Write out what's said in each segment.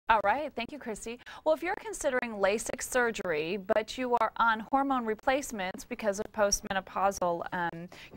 All right, thank you, Christy. Well, if you're considering LASIK surgery, but you are on hormone replacements because of you're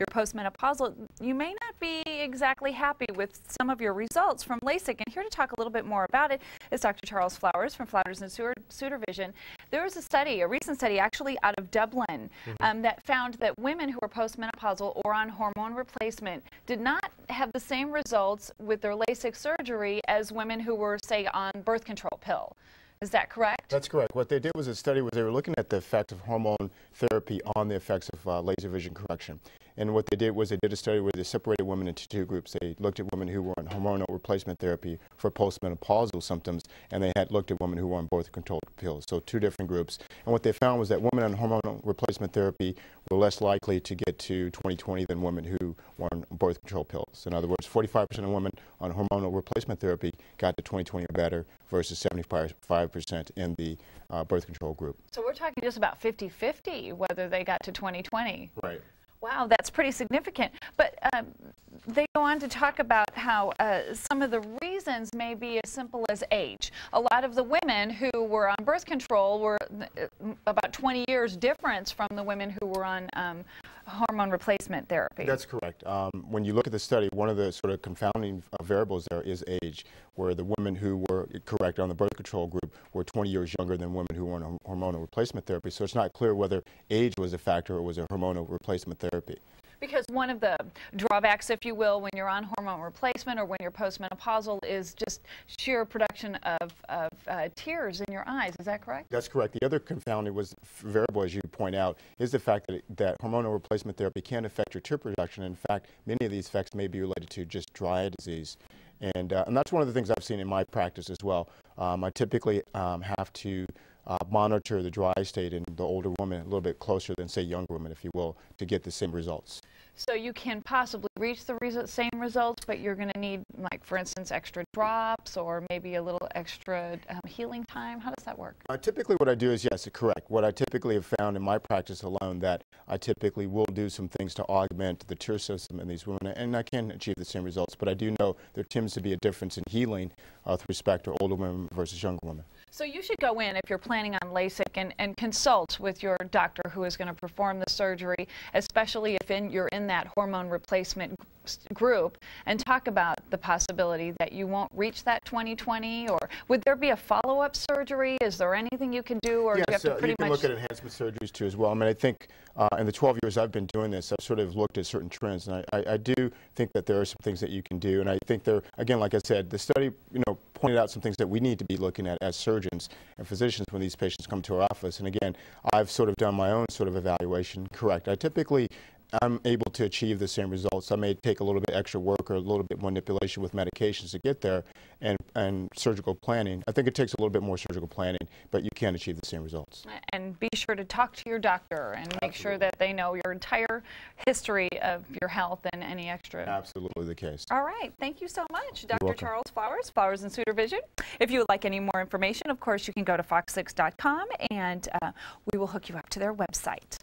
postmenopausal, you may not be exactly happy with some of your results from LASIK. And here to talk a little bit more about it is Dr. Charles Flowers from Flowers and Suter Vision. There was a recent study actually out of Dublin that found that women who are postmenopausal or on hormone replacement did not have the same results with their LASIK surgery as women who were, say, on birth control pill. Is that correct? That's correct. What they did was a study where they were looking at the effects of hormone therapy on the effects of laser vision correction. And what they did was they did a study where they separated women into two groups. They looked at women who were on hormonal replacement therapy for postmenopausal symptoms, and they had looked at women who were on birth control pills. So two different groups. And what they found was that women on hormonal replacement therapy were less likely to get to 20/20 than women who were on birth control pills. In other words, 45% of women on hormonal replacement therapy got to 20/20 or better versus 75% in the birth control group. So we're talking just about 50-50 whether they got to 20/20. Right. Wow, that's pretty significant. But they go on to talk about how some of the reasons may be as simple as age. A lot of the women who were on birth control were about 20 years difference from the women who were on hormone replacement therapy. That's correct. When you look at the study, one of the sort of confounding variables there is age, where the women who were correct on the birth control group were 20 years younger than women who were on hormonal replacement therapy. So it's not clear whether age was a factor or was a hormonal replacement therapy. Because one of the drawbacks, if you will, when you're on hormone replacement or when you're postmenopausal is just sheer production of tears in your eyes. Is that correct? That's correct. The other confounding variable, as you point out, is the fact that hormonal replacement therapy can affect your tear production. In fact, many of these effects may be related to just dry eye disease. And that's one of the things I've seen in my practice as well. I typically have to monitor the dry eye state in the older woman a little bit closer than, say, younger women, if you will, to get the same results. So you can possibly reach the same results, but you're going to need, like, for instance, extra drops or maybe a little extra healing time. How does that work? Typically what I do is, yes, correct. What I typically have found in my practice alone, that I typically will do some things to augment the tear system in these women, and I can achieve the same results. But I do know there tends to be a difference in healing with respect to older women versus younger women. So you should go in if you're planning on LASIK and consult with your doctor who is going to perform the surgery, especially if you're in that hormone replacement group, and talk about the possibility that you won't reach that 20/20, or would there be a follow-up surgery? Is there anything you can do, or do you have to pretty you can much look at enhancement surgeries too as well. I mean, I think in the 12 years I've been doing this, I've sort of looked at certain trends, and I do think that there are some things that you can do, and I think there, again, like I said, the study, pointed out some things that we need to be looking at as surgeons and physicians when these patients come to our office. And again, I've sort of done my own sort of evaluation. Correct. I'm able to achieve the same results. I may take a little bit extra work or a little bit manipulation with medications to get there, and surgical planning. I think it takes a little bit more surgical planning, but you can achieve the same results. And be sure to talk to your doctor and make sure that they know your entire history of your health and any extra. Absolutely the case. All right. Thank you so much, Dr. Welcome. Charles Flowers, Flowers and Suter Vision. If you would like any more information, of course, you can go to fox6.com and we will hook you up to their website.